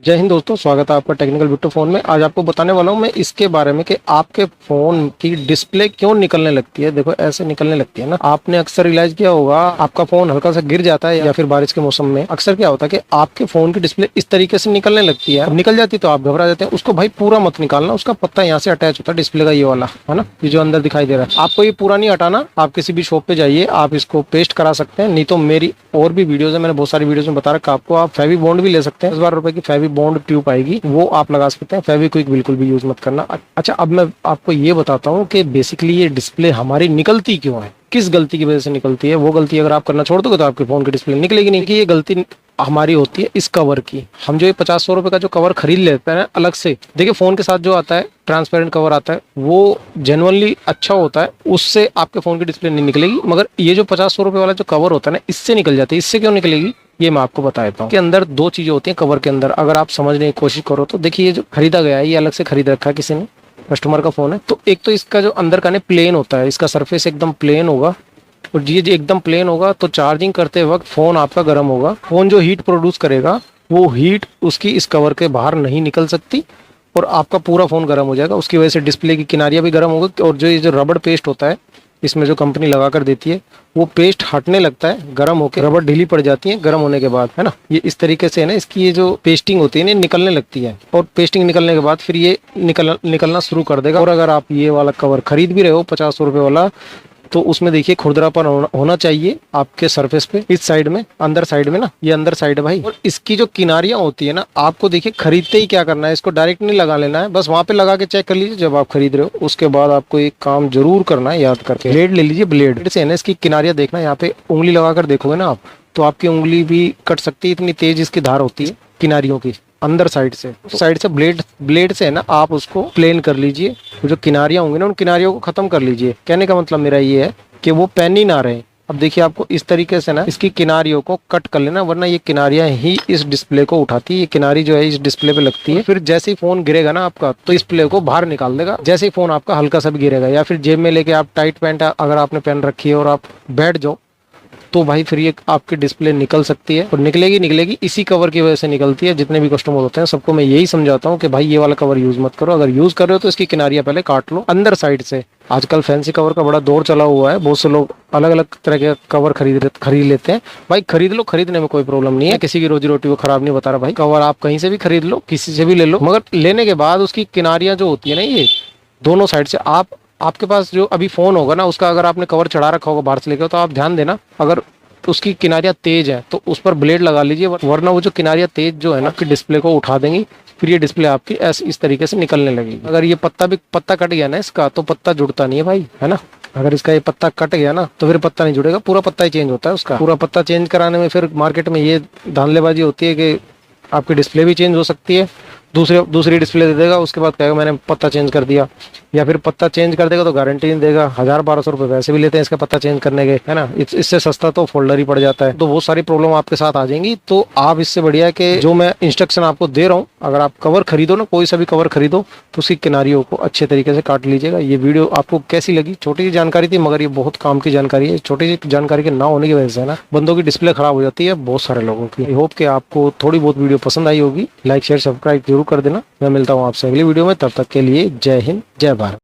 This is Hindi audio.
जय हिंद दोस्तों, स्वागत है आपका टेक्निकल बिट्टू फोन में। आज आपको बताने वाला हूं मैं इसके बारे में कि आपके फोन की डिस्प्ले क्यों निकलने लगती है। देखो ऐसे निकलने लगती है ना, आपने अक्सर रियलाइज किया होगा, आपका फोन हल्का सा गिर जाता है या फिर बारिश के मौसम में अक्सर क्या होता है कि आपके फोन की डिस्प्ले इस तरीके से निकलने लगती है। अब निकल जाती है तो आप घबरा जाते हैं। उसको भाई पूरा मत निकालना, उसका पत्ता यहाँ से अटैच होता है डिस्प्ले का, ये वाला है ना, ये जो अंदर दिखाई दे रहा है। आपको ये पूरा नहीं हटाना, आप किसी भी शॉप पे जाइए, आप इसको पेस्ट करा सकते हैं। नहीं तो मेरी और भी वीडियोज है, मैंने बहुत सारी वीडियोज में बता रखा आपको। आप फेवी बॉन्ड भी ले सकते हैं, 10-12 रुपए की फेवी बॉन्ड ट्यूब आएगी, वो आप लगा सकते हैं। फेविक्विक बिल्कुल भी यूज मत करना। अच्छा, अब मैं आपको ये बताता हूँ कि बेसिकली ये डिस्प्ले हमारी निकलती क्यों है, किस गलती की वजह से निकलती है। वो गलती अगर आप करना छोड़ दोगे तो आपके फोन की डिस्प्ले निकलेगी नहीं। कि ये गलती हमारी होती है इस कवर की। हम जो ये 50-100 रुपए का जो कवर खरीद लेते हैं अलग से, देखिए फोन के साथ जो आता है ट्रांसपेरेंट कवर आता है, वो जेन्युइनली अच्छा होता है, उससे आपके फोन की डिस्प्ले नहीं निकलेगी। मगर ये जो 50-100 रुपए वाला जो कवर होता है ना, इससे निकल जाती है। इससे क्यों निकलेगी ये मैं आपको बता देता हूँ। के अंदर दो चीजें होती हैं कवर के अंदर, अगर आप समझने की कोशिश करो तो। देखिए ये जो खरीदा गया है, ये अलग से खरीद रखा है किसी ने, कस्टमर का फोन है। तो एक तो इसका जो अंदर का प्लेन होता है, इसका सरफेस एकदम प्लेन होगा, और ये जो एकदम प्लेन होगा तो चार्जिंग करते वक्त फोन आपका गर्म होगा। फोन जो हीट प्रोड्यूस करेगा वो हीट उसकी इस कवर के बाहर नहीं निकल सकती, और आपका पूरा फोन गर्म हो जाएगा। उसकी वजह से डिस्प्ले की किनारियां भी गर्म होगी, और जो ये जो रबड़ पेस्ट होता है इसमें जो कंपनी लगा कर देती है, वो पेस्ट हटने लगता है गर्म होकर, रबड़ ढीली पड़ जाती है गर्म होने के बाद, है ना। ये इस तरीके से है ना, इसकी ये जो पेस्टिंग होती है ना निकलने लगती है, और पेस्टिंग निकलने के बाद फिर ये निकलना शुरू कर देगा। और अगर आप ये वाला कवर खरीद भी रहे हो 50-100 रुपए वाला, तो उसमें देखिए खुरदरापन होना चाहिए आपके सरफेस पे, इस साइड में, अंदर साइड में ना, ये अंदर साइड है भाई। और इसकी जो किनारियां होती है ना, आपको देखिए खरीदते ही क्या करना है, इसको डायरेक्ट नहीं लगा लेना है, बस वहां पे लगा के चेक कर लीजिए जब आप खरीद रहे हो। उसके बाद आपको एक काम जरूर करना है, याद करके, ब्लेड ले लीजिए। ब्लेड से है ना इसकी किनारियां देखना, यहाँ पे उंगली लगा कर देखोगे ना आप, तो आपकी उंगली भी कट सकती है, इतनी तेज इसकी धार होती है किनारियों की। अंदर साइड से ब्लेड से है ना, आप उसको प्लेन कर लीजिए। जो किनारियां होंगी ना, उन किनारियों को खत्म कर लीजिए। कहने का मतलब मेरा ये है कि वो पेन ही ना रहे। अब देखिए आपको इस तरीके से ना इसकी किनारियों को कट कर लेना, वरना ये किनारियां ही इस डिस्प्ले को उठाती है। ये किनारी जो है इस डिस्प्ले पे लगती है, फिर जैसे ही फोन गिरेगा ना आपका, तो डिस्प्ले को बाहर निकाल देगा। जैसे ही फोन आपका हल्का सा भी गिरेगा, या फिर जेब में लेके आप टाइट पैंट अगर आपने पहन रखी है और आप बैठ जाओ, तो भाई फिर ये आपकी डिस्प्ले निकल सकती है। और निकलेगी इसी कवर की वजह से निकलती है। जितने भी कस्टमर होते हैं सबको मैं यही समझाता हूँ कि भाई ये वाला कवर यूज मत करो। अगर यूज कर रहे हो तो इसकी किनारियां पहले काट लो अंदर साइड से। आजकल फैंसी कवर का बड़ा दौर चला हुआ है, बहुत से लोग अलग अलग तरह के कवर खरीद लेते हैं। भाई खरीद लो, खरीदने में कोई प्रॉब्लम नहीं है, किसी की रोजी रोटी को खराब नहीं बता रहा भाई। कवर आप कहीं से भी खरीद लो, किसी से भी ले लो, मगर लेने के बाद उसकी किनारियां जो होती है ना, ये दोनों साइड से, आपके पास जो अभी फोन होगा ना, उसका अगर आपने कवर चढ़ा रखा होगा बाहर से लेकर, तो आप ध्यान देना, अगर उसकी किनारियां तेज है तो उस पर ब्लेड लगा लीजिए, वरना वो जो किनारियां तेज जो है ना, आपकी डिस्प्ले को उठा देंगी। फिर ये डिस्प्ले आपकी इस तरीके से निकलने लगेगी। अगर ये पत्ता कट गया ना इसका, तो पत्ता जुड़ता नहीं है भाई, है ना। अगर इसका ये पत्ता कट गया ना, तो फिर पत्ता नहीं जुड़ेगा, पूरा पत्ता ही चेंज होता है उसका। पूरा पत्ता चेंज कराने में फिर मार्केट में ये धांधलेबाजी होती है कि आपकी डिस्प्ले भी चेंज हो सकती है, दूसरी डिस्प्ले दे देगा, उसके बाद कहेगा मैंने पत्ता चेंज कर दिया। या फिर पत्ता चेंज कर देगा तो गारंटी नहीं देगा, 1000-1200 रुपए वैसे भी लेते हैं इसका पत्ता चेंज करने के, है ना। इससे सस्ता तो फोल्डर ही पड़ जाता है। तो बहुत सारी प्रॉब्लम आपके साथ आ जाएंगी। तो आप इससे बढ़िया है कि जो मैं इंस्ट्रक्शन आपको दे रहा हूँ, अगर आप कवर खरीदो ना, कोई सा भी कवर खरीदो, तो उसकी किनारियों को अच्छे तरीके से काट लीजिएगा। ये वीडियो आपको कैसी लगी? छोटी सी जानकारी थी, मगर ये बहुत काम की जानकारी है। छोटी सी जानकारी के ना होने की वजह से ना बंदों की डिस्प्ले खराब हो जाती है, बहुत सारे लोगों की। आई होप कि आपको थोड़ी बहुत वीडियो पसंद आई होगी। लाइक शेयर सब्सक्राइब जरूर कर देना। मैं मिलता हूँ आपसे अगली वीडियो में, तब तक के लिए जय हिंद, जय भारत।